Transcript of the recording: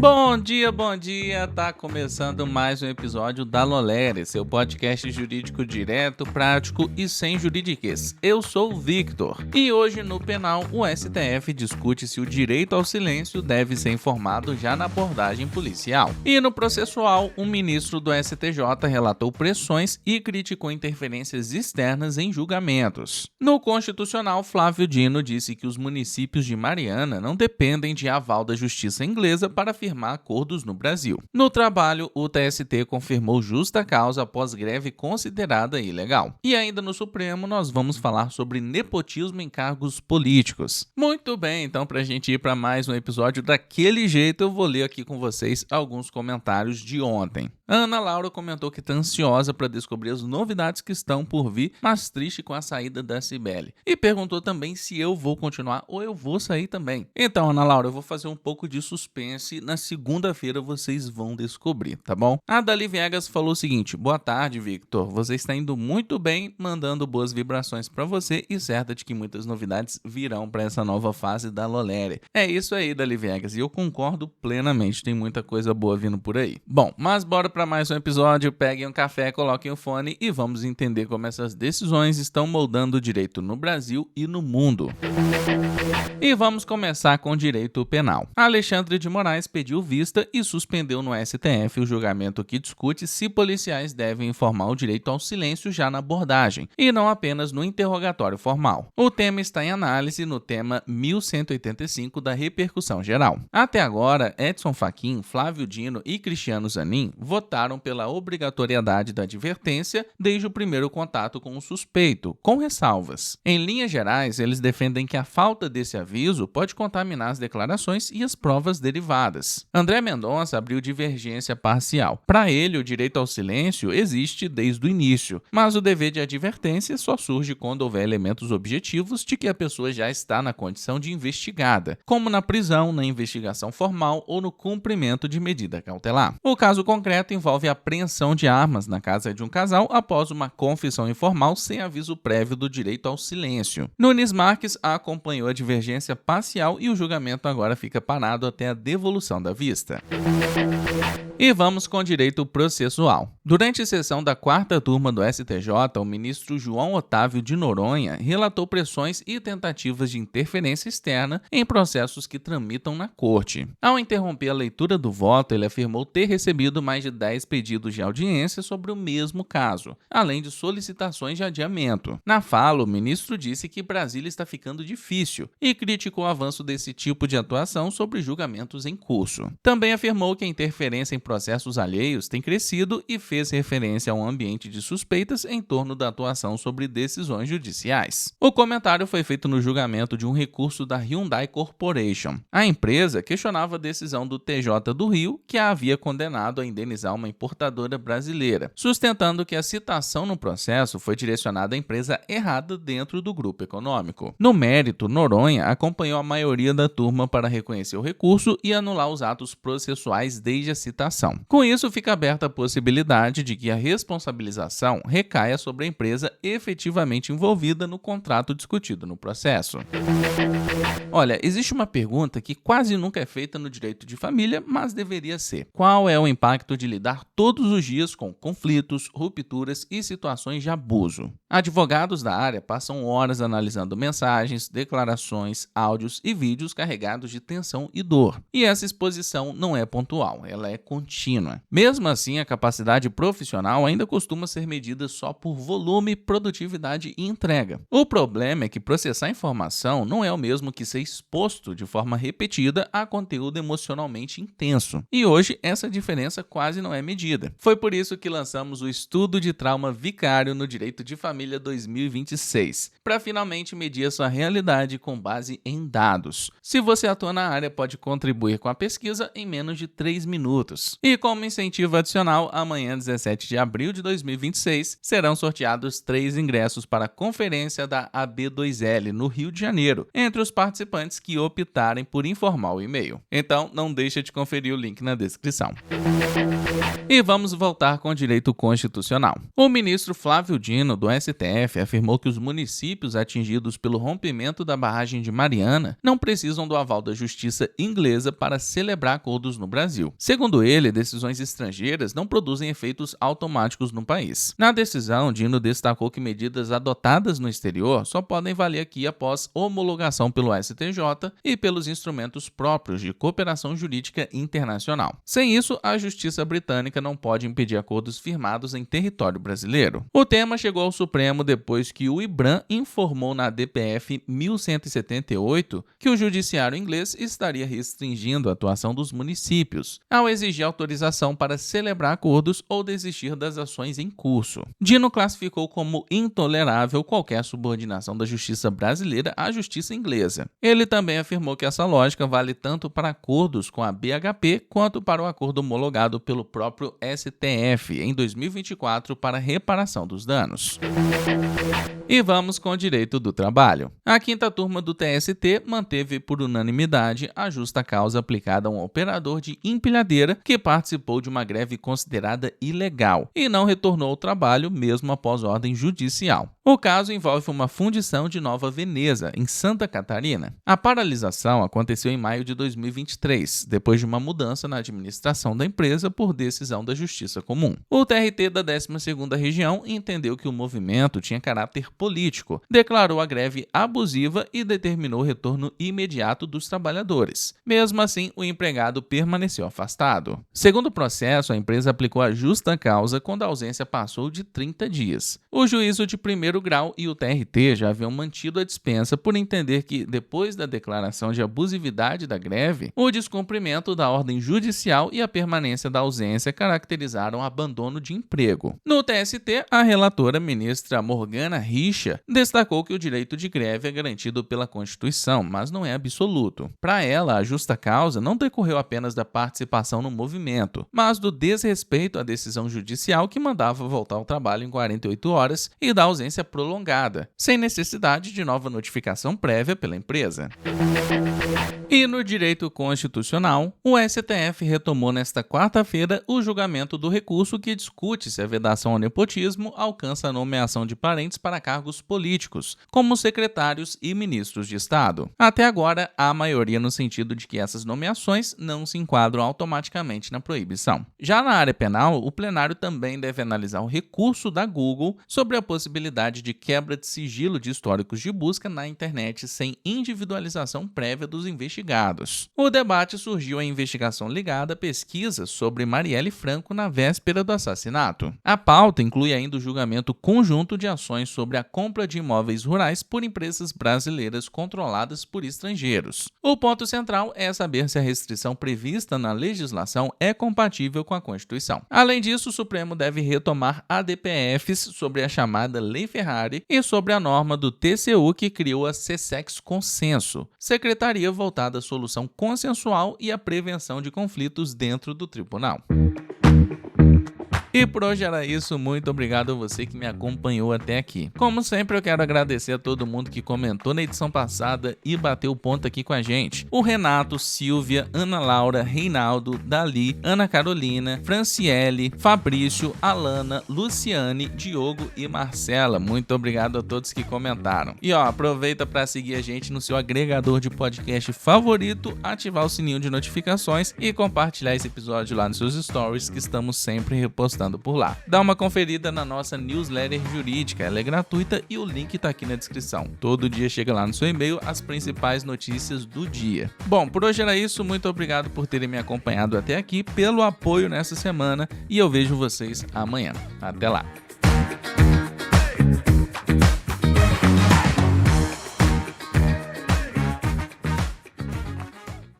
Bom dia, tá começando mais um episódio da Lolere, seu podcast jurídico direto, prático e sem juridiquês. Eu sou o Victor e hoje no penal o STF discute se o direito ao silêncio deve ser informado já na abordagem policial. E no processual, um ministro do STJ relatou pressões e criticou interferências externas em julgamentos. No constitucional, Flávio Dino disse que os municípios de Mariana não dependem de aval da justiça inglesa para firmar acordos no Brasil. No trabalho, o TST confirmou justa causa após greve considerada ilegal. E ainda no Supremo, nós vamos falar sobre nepotismo em cargos políticos. Muito bem, então para a gente ir para mais um episódio daquele jeito, eu vou ler aqui com vocês alguns comentários de ontem. Ana Laura comentou que está ansiosa para descobrir as novidades que estão por vir, mas triste com a saída da Cibele. E perguntou também se eu vou continuar ou eu vou sair também. Então, Ana Laura, eu vou fazer um pouco de suspense. Na segunda-feira vocês vão descobrir, tá bom? A Dali Viegas falou o seguinte: boa tarde, Victor. Você está indo muito bem, mandando boas vibrações para você e certa de que muitas novidades virão para essa nova fase da Lolere. É isso aí, Dali Viegas, e eu concordo plenamente. Tem muita coisa boa vindo por aí. Bom, mas bora para mais um episódio. Peguem um café, coloquem o fone e vamos entender como essas decisões estão moldando o direito no Brasil e no mundo. E vamos começar com o direito penal. Alexandre de Moraes pediu vista e suspendeu no STF o julgamento que discute se policiais devem informar o direito ao silêncio já na abordagem, e não apenas no interrogatório formal. O tema está em análise no tema 1185 da repercussão geral. Até agora, Edson Fachin, Flávio Dino e Cristiano Zanin votaram pela obrigatoriedade da advertência desde o primeiro contato com o suspeito, com ressalvas. Em linhas gerais, eles defendem que a falta desse aviso pode contaminar as declarações e as provas derivadas. André Mendonça abriu divergência parcial. Para ele, o direito ao silêncio existe desde o início, mas o dever de advertência só surge quando houver elementos objetivos de que a pessoa já está na condição de investigada, como na prisão, na investigação formal ou no cumprimento de medida cautelar. O caso concreto envolve a apreensão de armas na casa de um casal após uma confissão informal sem aviso prévio do direito ao silêncio. Nunes Marques acompanhou a divergência parcial e o julgamento agora fica parado até a devolução da vista. E vamos com o direito processual. Durante a sessão da 4ª turma do STJ, o ministro João Otávio de Noronha relatou pressões e tentativas de interferência externa em processos que tramitam na corte. Ao interromper a leitura do voto, ele afirmou ter recebido mais de 10 pedidos de audiência sobre o mesmo caso, além de solicitações de adiamento. Na fala, o ministro disse que Brasília está ficando difícil e criticou o avanço desse tipo de atuação sobre julgamentos em curso. Também afirmou que a interferência em processos alheios tem crescido e fez referência a um ambiente de suspeitas em torno da atuação sobre decisões judiciais. O comentário foi feito no julgamento de um recurso da Hyundai Corporation. A empresa questionava a decisão do TJ do Rio, que a havia condenado a indenizar uma importadora brasileira, sustentando que a citação no processo foi direcionada à empresa errada dentro do grupo econômico. No mérito, Noronha acompanhou a maioria da turma para reconhecer o recurso e anular os atos processuais desde a citação. Com isso, fica aberta a possibilidade de que a responsabilização recaia sobre a empresa efetivamente envolvida no contrato discutido no processo. Olha, existe uma pergunta que quase nunca é feita no direito de família, mas deveria ser: qual é o impacto de lidar todos os dias com conflitos, rupturas e situações de abuso? Advogados da área passam horas analisando mensagens, declarações, áudios e vídeos carregados de tensão e dor. E essa exposição não é pontual, ela é contínua. Mesmo assim, a capacidade profissional ainda costuma ser medida só por volume, produtividade e entrega. O problema é que processar informação não é o mesmo que ser exposto de forma repetida a conteúdo emocionalmente intenso. E hoje, essa diferença quase não é medida. Foi por isso que lançamos o Estudo de Trauma Vicário no Direito de Família 2026, para finalmente medir a sua realidade com base em dados. Se você atua na área, pode contribuir com a pesquisa em menos de 3 minutos. E como incentivo adicional, amanhã, 17 de abril de 2026, serão sorteados 3 ingressos para a conferência da AB2L no Rio de Janeiro, entre os participantes que optarem por informar o e-mail. Então, não deixa de conferir o link na descrição. E vamos voltar com o direito constitucional. O ministro Flávio Dino, do STF, STF afirmou que os municípios atingidos pelo rompimento da barragem de Mariana não precisam do aval da justiça inglesa para celebrar acordos no Brasil. Segundo ele, decisões estrangeiras não produzem efeitos automáticos no país. Na decisão, Dino destacou que medidas adotadas no exterior só podem valer aqui após homologação pelo STJ e pelos instrumentos próprios de cooperação jurídica internacional. Sem isso, a justiça britânica não pode impedir acordos firmados em território brasileiro. O tema chegou ao Supremo depois que o IBRAM informou na DPF 1178 que o judiciário inglês estaria restringindo a atuação dos municípios ao exigir autorização para celebrar acordos ou desistir das ações em curso. Dino classificou como intolerável qualquer subordinação da justiça brasileira à justiça inglesa. Ele também afirmou que essa lógica vale tanto para acordos com a BHP quanto para o acordo homologado pelo próprio STF em 2024 para reparação dos danos. E vamos com o direito do trabalho. A quinta turma do TST manteve por unanimidade a justa causa aplicada a um operador de empilhadeira que participou de uma greve considerada ilegal e não retornou ao trabalho mesmo após ordem judicial. O caso envolve uma fundição de Nova Veneza, em Santa Catarina. A paralisação aconteceu em maio de 2023, depois de uma mudança na administração da empresa por decisão da Justiça Comum. O TRT da 12ª Região entendeu que o movimento tinha caráter político, declarou a greve abusiva e determinou o retorno imediato dos trabalhadores. Mesmo assim, o empregado permaneceu afastado. Segundo o processo, a empresa aplicou a justa causa quando a ausência passou de 30 dias. O juízo de primeiro grau e o TRT já haviam mantido a dispensa por entender que, depois da declaração de abusividade da greve, o descumprimento da ordem judicial e a permanência da ausência caracterizaram abandono de emprego. No TST, a relatora ministra Morgana Richa destacou que o direito de greve é garantido pela Constituição, mas não é absoluto. Para ela, a justa causa não decorreu apenas da participação no movimento, mas do desrespeito à decisão judicial que mandava voltar ao trabalho em 48 horas e da ausência prolongada, sem necessidade de nova notificação prévia pela empresa. E no direito constitucional, o STF retomou nesta quarta-feira o julgamento do recurso que discute se a vedação ao nepotismo alcança a nomeação de parentes para cargos políticos, como secretários e ministros de Estado. Até agora, há maioria no sentido de que essas nomeações não se enquadram automaticamente na proibição. Já na área penal, o plenário também deve analisar o recurso da Google sobre a possibilidade de quebra de sigilo de históricos de busca na internet sem individualização prévia dos investigados. O debate surgiu em investigação ligada a pesquisas sobre Marielle Franco na véspera do assassinato. A pauta inclui ainda o julgamento conjunto de ações sobre a compra de imóveis rurais por empresas brasileiras controladas por estrangeiros. O ponto central é saber se a restrição prevista na legislação é compatível com a Constituição. Além disso, o Supremo deve retomar ADPFs sobre a chamada Lei Ferrari e sobre a norma do TCU que criou a SESEX Consenso, secretaria voltada à solução consensual e à prevenção de conflitos dentro do tribunal. E por hoje era isso, muito obrigado a você que me acompanhou até aqui. Como sempre, eu quero agradecer a todo mundo que comentou na edição passada e bateu ponto aqui com a gente. O Renato, Silvia, Ana Laura, Reinaldo, Dali, Ana Carolina, Franciele, Fabrício, Alana, Luciane, Diogo e Marcela. Muito obrigado a todos que comentaram. E aproveita para seguir a gente no seu agregador de podcast favorito, ativar o sininho de notificações e compartilhar esse episódio lá nos seus stories que estamos sempre repostando por lá. Dá uma conferida na nossa newsletter jurídica, ela é gratuita e o link tá aqui na descrição. Todo dia chega lá no seu e-mail as principais notícias do dia. Bom, por hoje era isso, muito obrigado por terem me acompanhado até aqui, pelo apoio nessa semana e eu vejo vocês amanhã. Até lá!